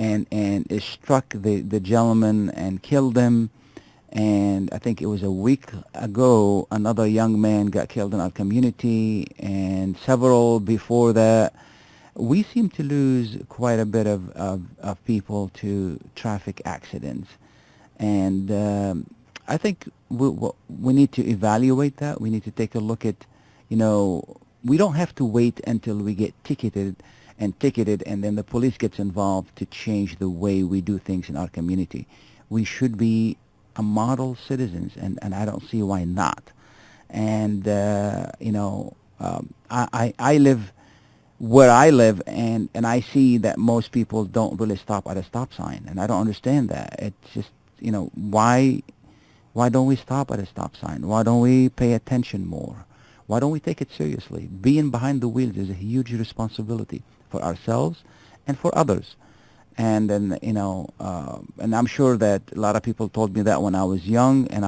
[SPEAKER 3] and it struck the gentleman and killed him. And I think it was a week ago, another young man got killed in our community, and several before that. We seem to lose quite a bit of people to traffic accidents. And I think we need to evaluate that. We need to take a look at, we don't have to wait until we get ticketed, and then the police gets involved to change the way we do things in our community. We should be a model citizens, and I don't see why not. And, I live where I live, and I see that most people don't really stop at a stop sign, and I don't understand that. It's just, why don't we stop at a stop sign? Why don't we pay attention more? Why don't we take it seriously? Being behind the wheels is a huge responsibility for ourselves and for others. And then, and I'm sure that a lot of people told me that when I was young, and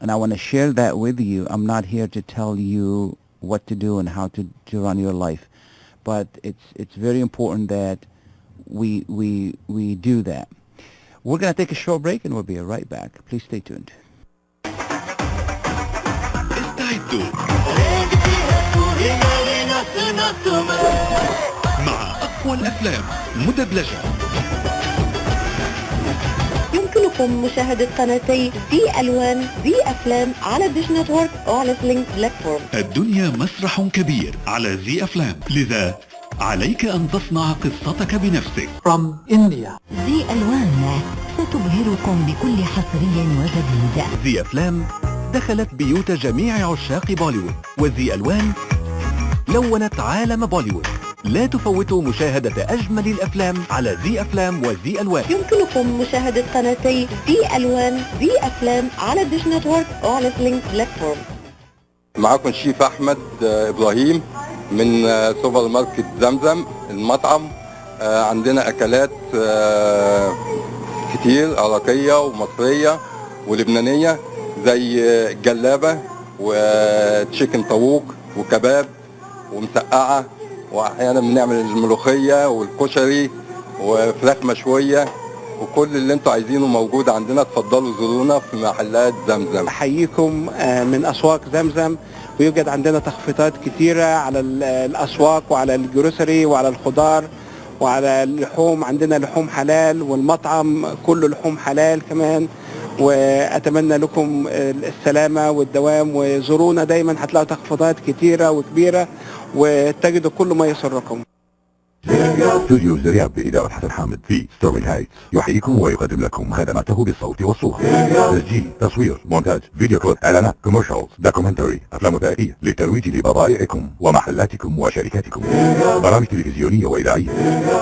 [SPEAKER 3] and I want to share that with you. I'm not here to tell you what to do and how to run your life, but it's very important that we do that. We're going to take a short break, and we'll be right back. Please stay tuned.
[SPEAKER 10] مع أقوى الأفلام مدبلجة.
[SPEAKER 1] يمكنكم مشاهدة قناتي زي ألوان زي أفلام على ديش نتورك أو على سلينك بلاتفورم.
[SPEAKER 10] الدنيا مسرح كبير على زي أفلام، لذا عليك أن تصنع قصتك بنفسك.
[SPEAKER 11] From India.
[SPEAKER 12] زي ألوان ستبهركم بكل حصري وجديد.
[SPEAKER 6] زي أفلام دخلت بيوت جميع عشاق بوليوود، وزي ألوان لونت عالم بوليوود. لا تفوتوا مشاهدة أجمل الأفلام على زي أفلام وزي ألوان.
[SPEAKER 1] يمكنكم مشاهدة قناتي زي ألوان زي أفلام على ديش نتورك أو على سلينك بلاتفورم.
[SPEAKER 13] معاكم الشيف أحمد إبراهيم من سوبر ماركت زمزم المطعم. عندنا أكلات كتير عراقية ومصرية ولبنانية، زي جلابة وتشيكن طاووق وكباب ومسقعة، واحيانا بنعمل الملوخيه والكشري وفراخ مشويه، وكل اللي انتوا عايزينه موجود عندنا. اتفضلوا زورونا في محلات زمزم.
[SPEAKER 14] احييكم من اسواق زمزم، ويوجد عندنا تخفيضات كتيره على الاسواق وعلى الجروسري وعلى الخضار وعلى اللحوم. عندنا لحوم حلال، والمطعم كله لحوم حلال كمان. واتمنى لكم السلامه والدوام، وزورونا دايما، هتلاقوا تخفيضات كتيره وكبيره وتجدوا كل ما يسركم.
[SPEAKER 6] استوديو زرياب بإدارة حسن حامد في ستورلينغ هايتس يحييكم ويقدم لكم خدماته بالصوت والصورة، تسجيل، تصوير، مونتاج، فيديو كليب، اعلانات، كوميرشالز، دوكيومنتري، افلام وثائقية للترويج لبضائعكم ومحلاتكم وشركاتكم، برامج تلفزيونية واذاعية.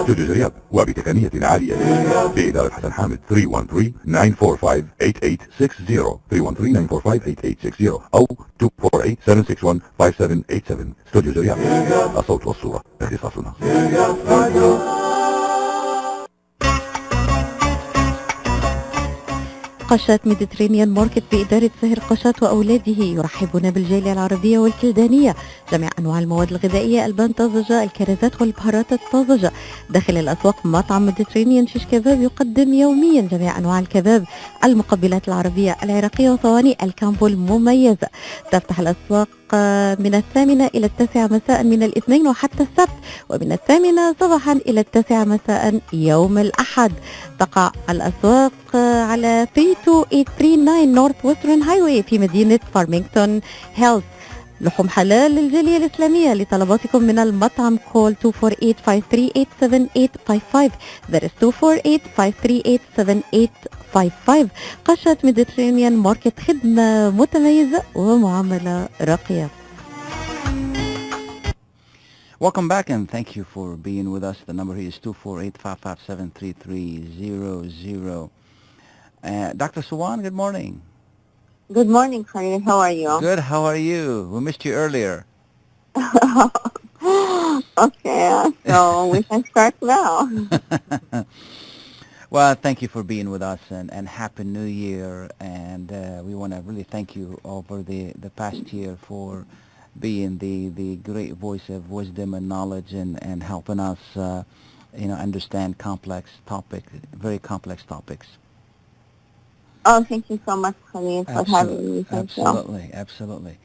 [SPEAKER 6] استوديو زرياب وبتقنية عالية بإدارة حسن حامد 313-945-8860 313-945-8860 أو 248-761-5787. استوديو زرياب، الصوت والصورة اختصاصنا.
[SPEAKER 1] قشات ميديترينيان ماركت بإدارة سهر قشات وأولاده يرحبون بالجالية العربية والكلدانية. جميع أنواع المواد الغذائية، البان طازجة، الكرزات والبهارات الطازجة. داخل الأسواق مطعم ميديترينيان شيش كباب يقدم يوميا جميع أنواع الكباب، المقبلات العربية العراقية وصواني الكامبو المميزة. تفتح الأسواق من 8 إلى 9 مساء من الاثنين وحتى السبت، ومن 8 صباحا إلى 9 مساء يوم الأحد. تقع الأسواق على 32839 نورث ويسترن هايواي في مدينة فارمينغتون هيلز.
[SPEAKER 11] لحوم حلال للجالية الإسلامية. لطلباتكم من المطعم call 248-538-7855. That is 248-538-7855. قشة ميديترينيان ماركت، خدمة متميزة ومعاملة راقية.
[SPEAKER 3] Welcome back and thank you for being with us. The number here is 248-557-3300. Dr. Suwan, good morning.
[SPEAKER 1] Good morning, Khalil. How are you?
[SPEAKER 3] Good. How are you? We missed you earlier.
[SPEAKER 1] Okay, so we can start now.
[SPEAKER 3] Well, thank you for being with us and Happy New Year. And we want to really thank you over the past year for being the great voice of wisdom and knowledge and helping us, understand very complex topics.
[SPEAKER 1] Oh, thank you so much, Khalil, for having me. Thank
[SPEAKER 3] you. Absolutely.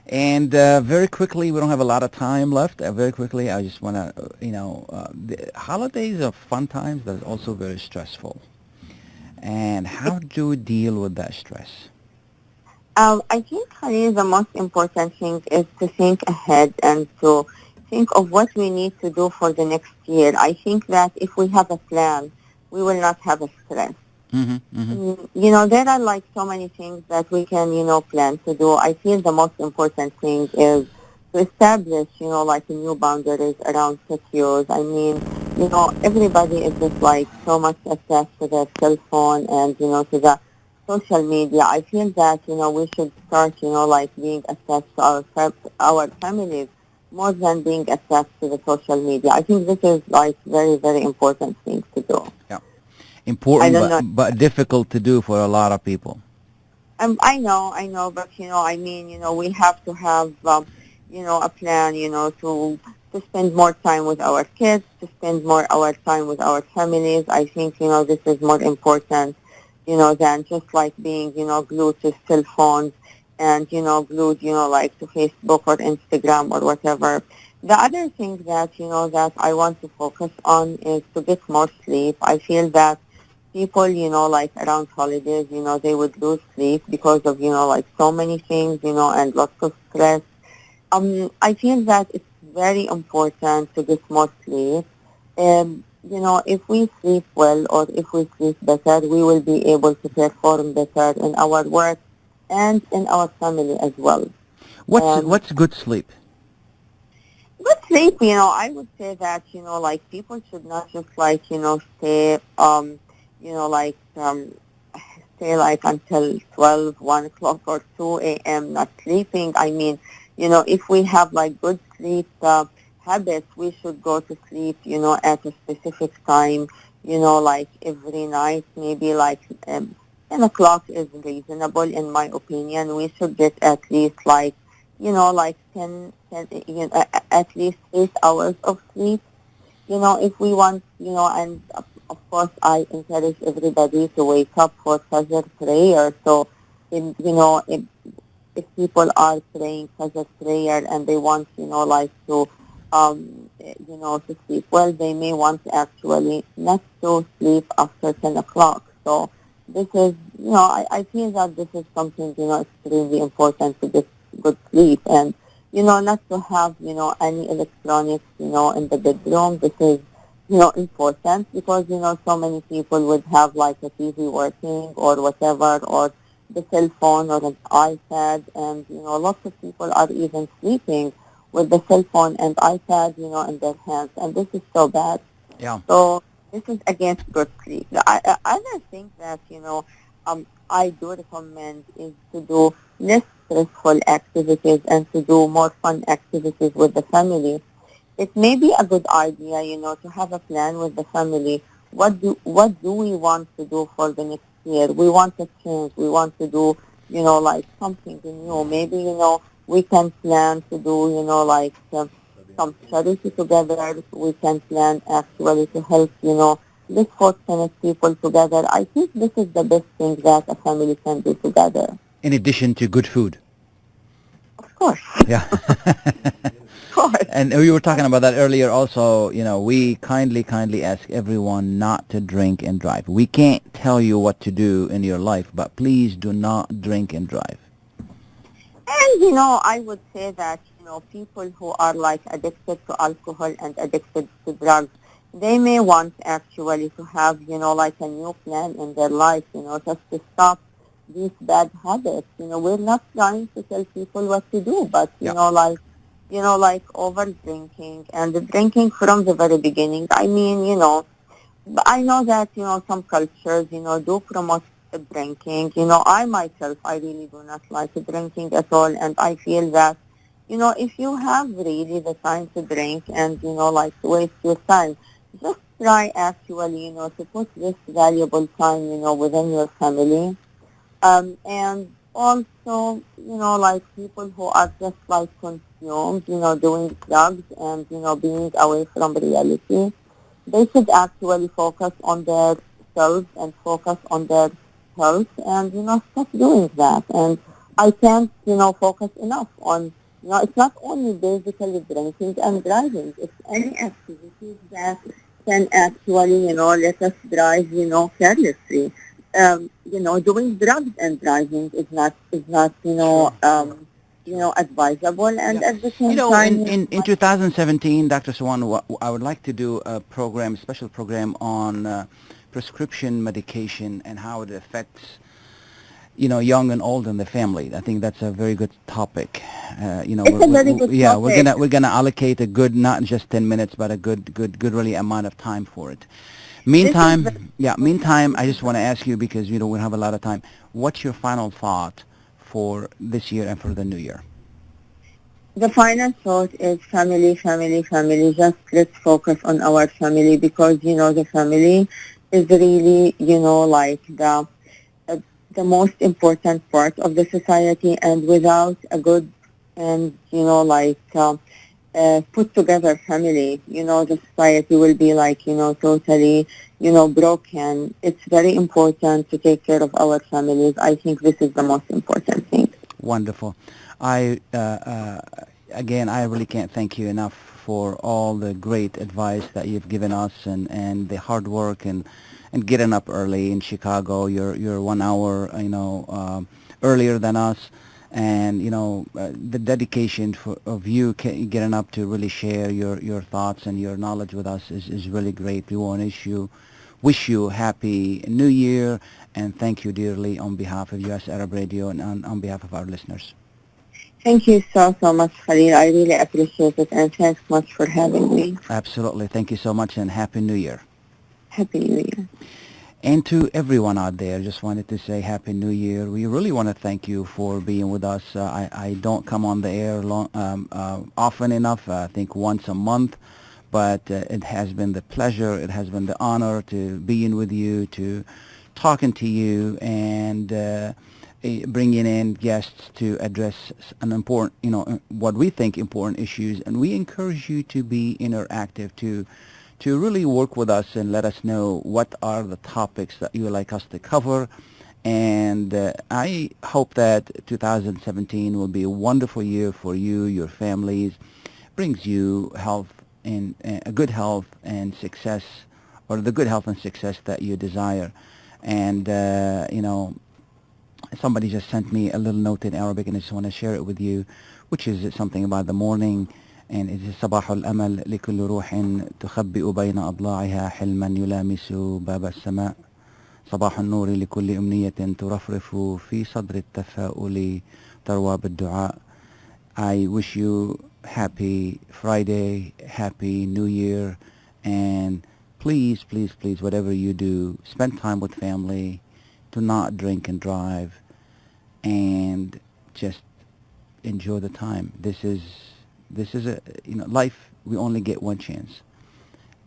[SPEAKER 3] And very quickly, we don't have a lot of time left. Very quickly, I just want to, the holidays are fun times, but also very stressful. And how do we deal with that stress?
[SPEAKER 1] I think, Khalil, the most important thing is to think ahead and to think of what we need to do for the next year. I think that if we have a plan, we will not have a stress. There are like so many things that we can, plan to do. I feel the most important thing is to establish, like new boundaries around secures. I mean, everybody is just like so much attached to their cell phone and, to the social media. I feel that, we should start, like being attached to our families more than being attached to the social media. I think this is like very, very important thing to do.
[SPEAKER 3] Yeah. Important, but difficult to do for a lot of people.
[SPEAKER 1] I know, but we have to have, a plan, to spend more time with our kids, to spend more our time with our families. I think, this is more important, than just like being, glued to cell phones and, glued, like to Facebook or Instagram or whatever. The other thing that, that I want to focus on is to get more sleep. I feel that people, like around holidays, they would lose sleep because of, like so many things, and lots of stress. I feel that it's very important to get more sleep. If we sleep well or if we sleep better, we will be able to perform better in our work and in our family as well.
[SPEAKER 3] What's good sleep?
[SPEAKER 1] Good sleep, I would say that, like people should not just like, stay, stay like until 12, 1 o'clock or 2 a.m. not sleeping. I mean, if we have like good sleep habits, we should go to sleep, at a specific time, like every night, maybe like 10 o'clock is reasonable in my opinion. We should get at least like, like 10 at least 8 hours of sleep, if we want, and of course I encourage everybody to wake up for Fajr prayer. So, if people are praying Fajr prayer and they want, like to, to sleep well, they may want to actually not to sleep after 10 o'clock. So this is, I feel that this is something, extremely important to get good sleep and, not to have, any electronics, in the bedroom. This is, important because, so many people would have like a TV working or whatever, or the cell phone or an iPad, and, lots of people are even sleeping with the cell phone and iPad, in their hands, and this is so bad.
[SPEAKER 3] Yeah.
[SPEAKER 1] So this is against good sleep. The other thing that, I do recommend is to do less stressful activities and to do more fun activities with the family. It may be a good idea, to have a plan with the family. What do we want to do for the next year? We want to change. We want to do, like something new. Maybe, we can plan to do, like some charity together. We can plan actually to help, less fortunate people together. I think this is the best thing that a family can do together.
[SPEAKER 3] In addition to good food.
[SPEAKER 1] Of course.
[SPEAKER 3] Yeah.
[SPEAKER 1] Of course.
[SPEAKER 3] And we were talking about that earlier also. We kindly ask everyone not to drink and drive. We can't tell you what to do in your life, but please do not drink and drive.
[SPEAKER 15] And, I would say that, people who are like addicted to alcohol and addicted to drugs, they may want actually to have, like a new plan in their life, just to stop these bad habits. We're not trying to tell people what to do, but, like over drinking and drinking from the very beginning. I mean, but I know that, some cultures, do promote drinking. I myself, I really do not like drinking at all. And I feel that, if you have really the time to drink and, like to waste your time, just try actually, to put this valuable time, within your family. And also, like people who are just like consumed, doing drugs and, being away from reality, they should actually focus on their selves and focus on their health and, stop doing that. And I can't, focus enough on, it's not only basically drinking and driving, it's any activities that can actually, let us drive, carelessly. Doing drugs and driving is not, advisable. And at the same time,
[SPEAKER 3] in 2017, Dr. Suwan, I would like to do a special program on prescription medication and how it affects, young and old in the family. I think that's a very good topic.
[SPEAKER 15] It's a very good topic.
[SPEAKER 3] We're gonna allocate a good, not just 10 minutes, but a good really amount of time for it. Meantime, I just want to ask you, because we don't have a lot of time, what's your final thought for this year and for the new year?
[SPEAKER 15] The final thought is family, family, family. Just let's focus on our family, because, the family is really, like the most important part of the society. And without a good and, put together family, the society will be like, totally, broken. It's very important to take care of our families. I think this is the most important thing.
[SPEAKER 3] Wonderful. Again, I really can't thank you enough for all the great advice that you've given us and the hard work and getting up early in Chicago. You're 1 hour, earlier than us. And, the dedication of you getting up to really share your thoughts and your knowledge with us is really great. We want to wish you Happy New Year, and thank you dearly on behalf of U.S. Arab Radio and on behalf of our listeners.
[SPEAKER 15] Thank you so much, Khalil. I really appreciate it, and thanks much for having me.
[SPEAKER 3] Absolutely. Thank you so much, and Happy New Year.
[SPEAKER 15] Happy New Year.
[SPEAKER 3] And to everyone out there, just wanted to say Happy New Year. We really want to thank you for being with us. I don't come on the air often enough, I think once a month, but it has been the pleasure, it has been the honor to being with you, to talking to you, and bringing in guests to address an important, what we think important issues. And we encourage you to be interactive, to really work with us and let us know what are the topics that you would like us to cover. And I hope that 2017 will be a wonderful year for you, your families, brings you health and a good health and success, or the good health and success that you desire. And, somebody just sent me a little note in Arabic, and I just want to share it with you, which is something about the morning. And it is صباح الأمل لكل روح تخبئ بين أضلاعها حلما يلامس باب السماء صباح النور لكل أمنية ترفرف في صدر التفاؤل تروى بالدعاء. I wish you happy Friday, happy New Year, and please, please, please, whatever you do, spend time with family, do not drink and drive, and just enjoy the time. This is a, life, we only get one chance.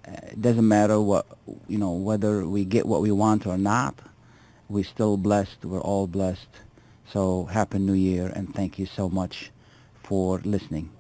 [SPEAKER 3] It doesn't matter whether we get what we want or not, we're still blessed, we're all blessed. So Happy New Year, and thank you so much for listening.